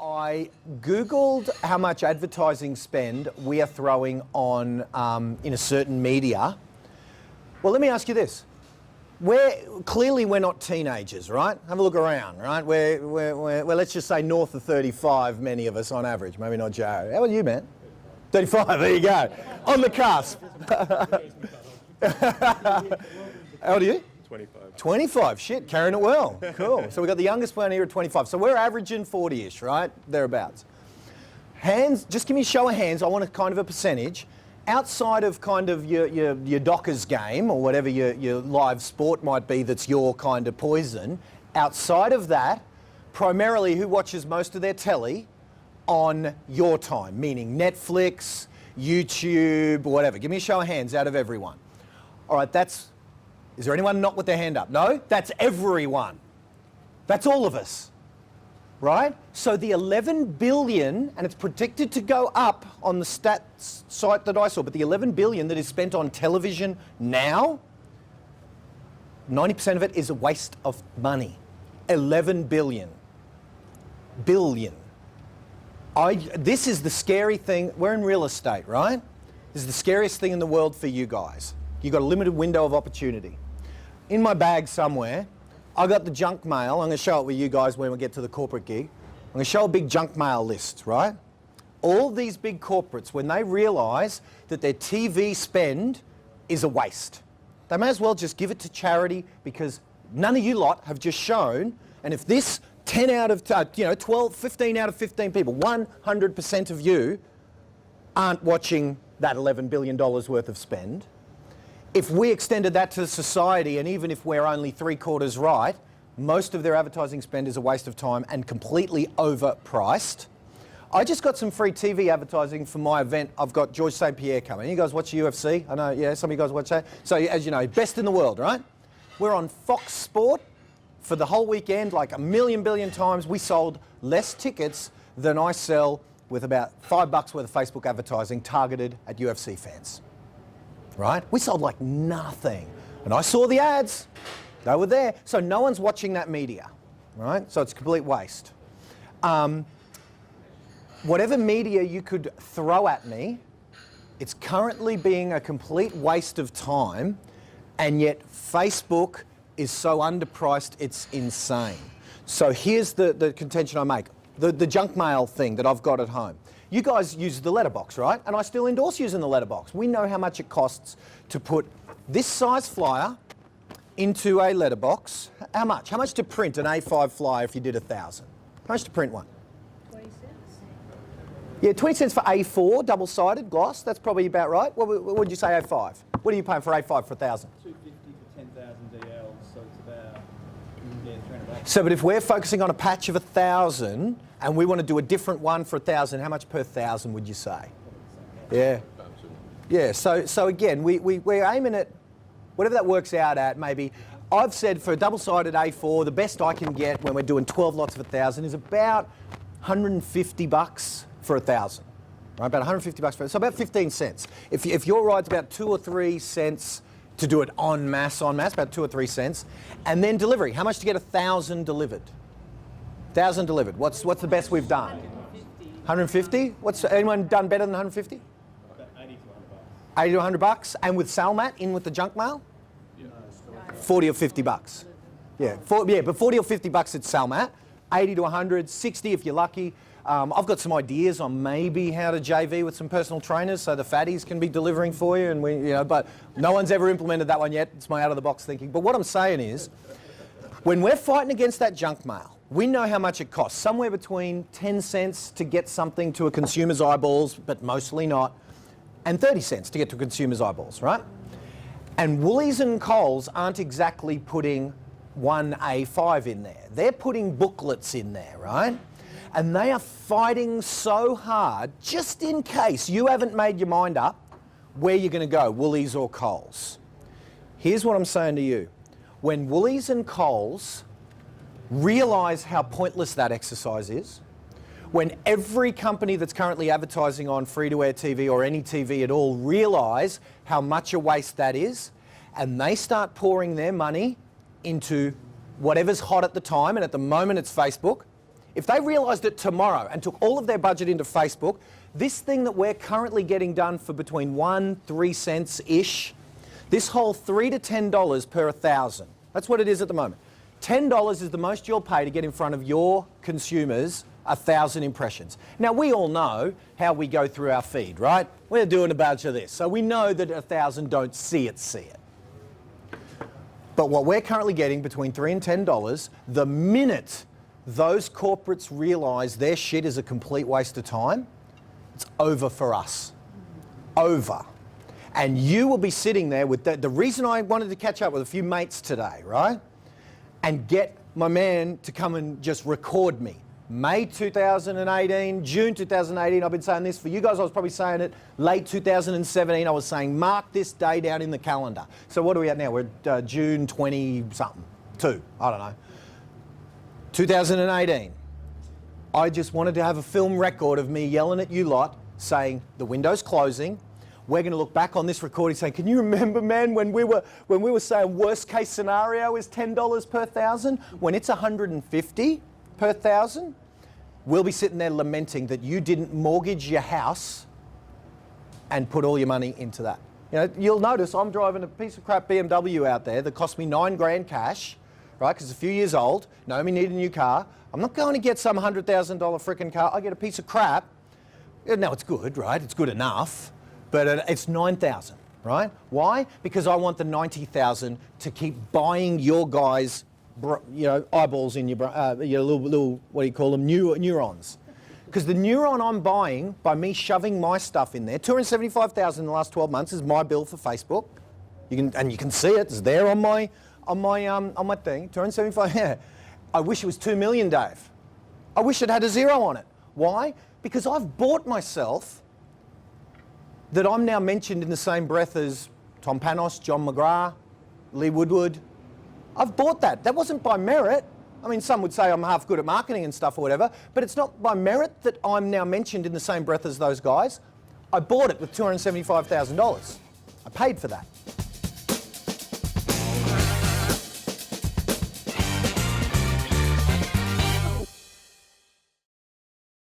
I Googled how much advertising spend we are throwing on in a certain media. Well, let me ask you this. Clearly we're not teenagers, right? Have a look around, right? We're let's just say north of 35, many of us on average, maybe not Joe. How old are you, man? 35, there you go. On the cusp. How old are you? 25. 25, shit, carrying it well. Cool. So we've got the youngest one here at 25. So we're averaging 40-ish, right? Thereabouts. Hands, just give me a show of hands. I want a kind of a percentage. Outside of kind of your Dockers game or whatever your live sport might be that's your kind of poison, outside of that, primarily who watches most of their telly on your time, meaning Netflix, YouTube, whatever. Give me a show of hands out of everyone. All right, is there anyone not with their hand up? No? That's everyone. That's all of us, right? So the 11 billion, and it's predicted to go up on the stats site that I saw, but the 11 billion that is spent on television now, 90% of it is a waste of money. 11 billion. Billion. This is the scary thing. We're in real estate, right? This is the scariest thing in the world for you guys. You've got a limited window of opportunity. In my bag somewhere, I got the junk mail. I'm going to show it with you guys when we get to the corporate gig. I'm going to show a big junk mail list, right? All these big corporates, when they realise that their TV spend is a waste, they may as well just give it to charity, because none of you lot have just shown, and if this 10 out of 12, 15 out of 15 people, 100% of you aren't watching that $11 billion worth of spend. If we extended that to society, and even if we're only 3/4 right, most of their advertising spend is a waste of time and completely overpriced. I just got some free TV advertising for my event. I've got George St. Pierre coming. You guys watch the UFC? I know, yeah, some of you guys watch that. So as you know, best in the world, right? We're on Fox Sport for the whole weekend, like a billion times. We sold less tickets than I sell with about $5 worth of Facebook advertising targeted at UFC fans. Right? We sold like nothing. And I saw the ads. They were there. So no one's watching that media, right? So it's a complete waste. Whatever media you could throw at me, it's currently being a complete waste of time, and yet Facebook is so underpriced, it's insane. So here's the contention I make. The junk mail thing that I've got at home. You guys use the letterbox, right? And I still endorse using the letterbox. We know how much it costs to put this size flyer into a letterbox. How much? How much to print an A5 flyer if you did 1,000? How much to print one? 20 cents. Yeah, 20 cents for A4, double-sided gloss. That's probably about right. What would you say A5? What are you paying for A5 for 1,000? 250 for 10,000 DL, so it's about, yeah, $300. So, but if we're focusing on a patch of 1,000 and we want to do a different one for 1,000, how much per 1,000 would you say? Yeah. Yeah, so again, we're aiming at whatever that works out at, maybe. I've said for a double-sided A4, the best I can get when we're doing 12 lots of 1,000 is about $150 for 1,000. Right, about $150 for, so about 15 cents. If you're right, it's about 2 or 3 cents to do it en masse, about 2 or 3 cents. And then delivery, how much to get 1,000 delivered? 1,000 delivered, what's the best we've done? 150? Anyone done better than 150? About 80 to 100 bucks. 80 to 100 bucks, and with Salmat in with the junk mail? Yeah. 40 or 50 bucks. Yeah, but 40 or 50 bucks at Salmat, 80 to 100, 60 if you're lucky. I've got some ideas on maybe how to JV with some personal trainers so the fatties can be delivering for you, and but no one's ever implemented that one yet. It's my out-of-the-box thinking. But what I'm saying is, when we're fighting against that junk mail, we know how much it costs, somewhere between 10 cents to get something to a consumer's eyeballs, but mostly not, and 30 cents to get to a consumer's eyeballs, right? And Woolies and Coles aren't exactly putting one A5 in there. They're putting booklets in there, right? And they are fighting so hard, just in case you haven't made your mind up where you're going to go, Woolies or Coles. Here's what I'm saying to you. When Woolies and Coles realise how pointless that exercise is, when every company that's currently advertising on free-to-air TV or any TV at all realise how much a waste that is, and they start pouring their money into whatever's hot at the time, and at the moment it's Facebook. If they realised it tomorrow and took all of their budget into Facebook, this thing that we're currently getting done for between 3 cents-ish, this whole $3 to $10 per 1,000, that's what it is at the moment. $10 is the most you'll pay to get in front of your consumers 1,000 impressions. Now, we all know how we go through our feed, right? We're doing a bunch of this, so we know that 1,000 don't see it. But what we're currently getting between $3 and $10, the minute those corporates realise their shit is a complete waste of time, it's over for us. Over. And you will be sitting there with the reason I wanted to catch up with a few mates today, right? And get my man to come and just record me. May 2018, June 2018, I've been saying this. For you guys, I was probably saying it late 2017. I was saying, mark this day down in the calendar. So what are we at now? We're June 20-something, 2, I don't know. 2018. I just wanted to have a film record of me yelling at you lot, saying, the window's closing. We're going to look back on this recording saying, can you remember, man, when we were saying worst case scenario is $10 per 1,000? When it's $150 per 1,000, we'll be sitting there lamenting that you didn't mortgage your house and put all your money into that. You know, you'll notice I'm driving a piece of crap BMW out there that cost me $9,000 cash, right? Because it's a few years old. Naomi needed a new car. I'm not going to get some $100,000 frickin' car. I get a piece of crap. Now it's good, right? It's good enough. But it's 9,000, right? Why? Because I want the 90,000 to keep buying your guys, eyeballs in your little what do you call them, neurons. Because the neuron I'm buying by me shoving my stuff in there, 275,000 in the last 12 months is my bill for Facebook. You can see it. It's there on my thing. 275. Yeah. I wish it was 2 million, Dave. I wish it had a zero on it. Why? Because I've bought myself that I'm now mentioned in the same breath as Tom Panos, John McGrath, Lee Woodward. I've bought that. That wasn't by merit. I mean, some would say I'm half good at marketing and stuff or whatever, but it's not by merit that I'm now mentioned in the same breath as those guys. I bought it with $275,000. I paid for that.